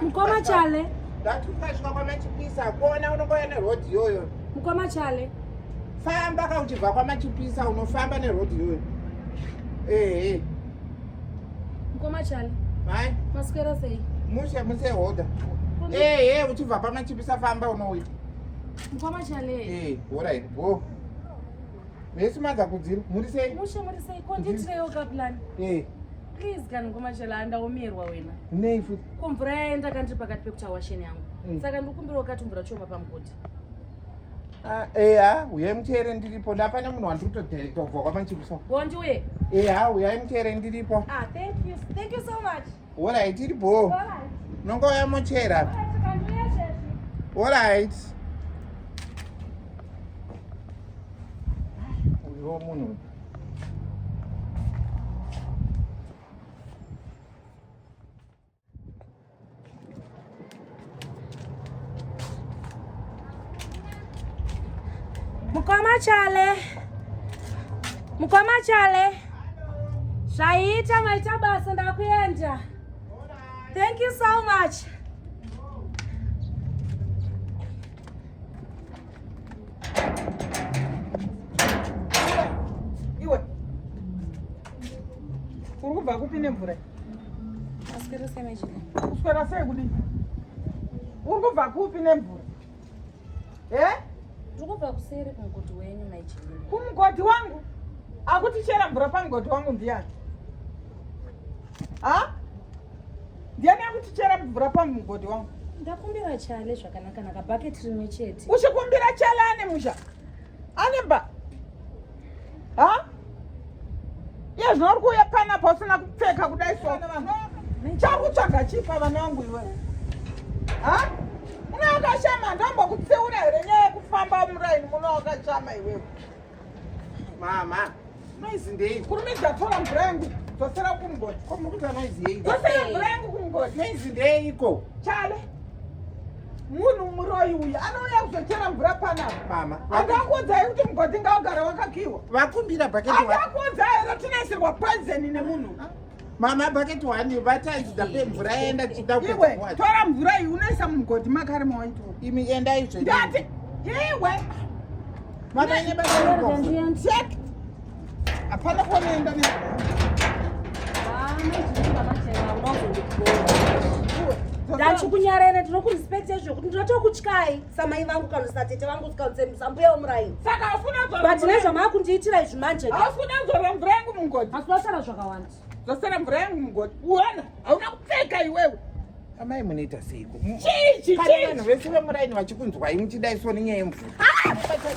Mukoma chale. Ndatukasvika kwamachipisa kuona unongoya nerodhi iyoyo. Mukoma chale. Famba ka uchibva kwamachipisa unofamba nerodhi iyoyo. Mukoma chale. Mai? Maswera sei? Muse hoda. Uchibva kwamachipisa famba unouya. Mukoma chale. Alright, go. Mesi madza kudziri. Muri sei? Muri sei? Konditireyo kaplan. Please kana Mukoma chale andaomerwa wena. Nei futi. Kumvura yaenda kandi pakati pekuti washeni yangu. Saka ndikumbira wakati mvura choma pamugodhi. Uyai muteere ndiripo. Ndapane munhu wandikutodirecta kubva kwamachipisa. Gondi uye? Uyai muteere ndiripo. Thank you. Thank you so much. Alright, iripo. Alright. Nongouya muteera. Alright. Uyo munhu. Mukoma chale. Shaita maita basa ndakuenda. Thank you so much. Iwe. Urikubva kupi nemvura? Maswera sei? Kuswera sei kudini? Urikubva kupi nemvura? Ndikubva kuseri kumugodhi wenyu Amai Jilimba. Kumugodhi wangu? Akutichera mvura pamugodhi wangu ndiani? Ndiani akutichera mvura pamugodhi wangu? Ndakumbira chale zvakanaka bhaketi rimwe chete. Uchikumbira chale ane musha? Anemba? Iye zvino uri kuuya panapa usina kupfeka kudai so. Chakutsvaga chipa vana vangu iwe. Una wakashama ndombokutsiura here nyaya yekufamba muraini muno wakashama iwewe. Mama, noizi ndei? Kurumidza tora mvura yangu dzosera kumugodhi. Ko mukuita noizi yei? Dzosera mvura yangu kumugodhi. Noizi ndeiko? Chale. Munhu muroyi uyu anouya kuzochera mvura panapa. Mama, andakuudzai kuti mugodhi ngaugara wakakiwa. Vakumbira bhaketi. Andakuudzai here tinoisirwa poison nemunhu. Mama, bhaketi 1 vatanzida pe mvura yaenda tichida kuita. Iwe tora mvura iyi unoisa mumugodhi makare mawaitwa. Imi endai zve. Ndati iwe. Mama ine basa. Check. Hapana kuonaenda ne. Ndachukunyarene ndinokurespecta zvokuti ndinotokutyai samai vangu kana satete vangu sikautsemisa mbuya womuraini. Saka usina zora. But nezvamakundiitira izvi manje. Usina zora mvura yangu mumugodhi. Asi wasara zvakawanda. Zvosara mvura yangu mumugodhi. Uona? Hauna kupfeka iwewe. Amai munoita seiko? Chichi. Vanhu vese vemuraini vachikunzwai muchidaiso nenyaya yemvura. It's okay.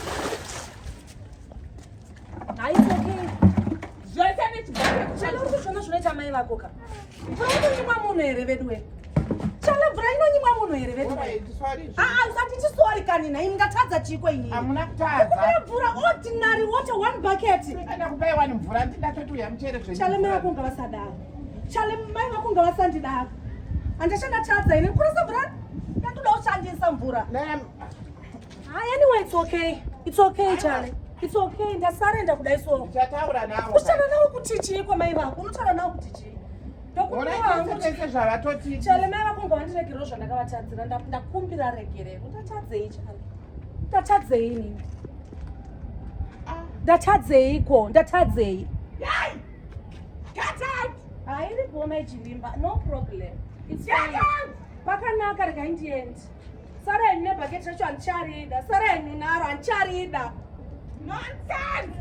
Zvose nechibhaketi. Chala uri kuzvona zvinoita mai vako ka? Mvura inonyimwa munhu here vedu we? Chala mvura inonyimwa munhu here vedu we? Usatiti sorry kanina, ini ngatadza chiko ini. Hamuna kutadza. Kukuya mvura ordinary water 1 bucket. Enda kupai wani mvura ndatoti uya muchere zvenyu. Chala mai vako ngavasadaro. Chala mai vako ngavasandidaro. Andichandatadza ini kurisa mvura. Ndatoda kushandisa mvura. Anyway, it's okay. It's okay, Charlie. It's okay. Ndasarenda kudai so. Uchataura nawo. Uchataura nawo kuti chii kwa mai vako? Unotaura nawo kuti chii? Ndokutese zvavatoti. Chale mai vako ngavandiregerewo zvandakavatadzira. Ndakumbira regerero. Ndatadzei Charlie. Ndatadzei ini. Ndatadzeiko? Ndatadzei. Yay! Get out! Iripo Amai Jilimba. No problem. It's fine. Pakanaka regai ndiende. Sara ine bhaketi racho handicharida. Sara ine naro handicharida. Nonsense!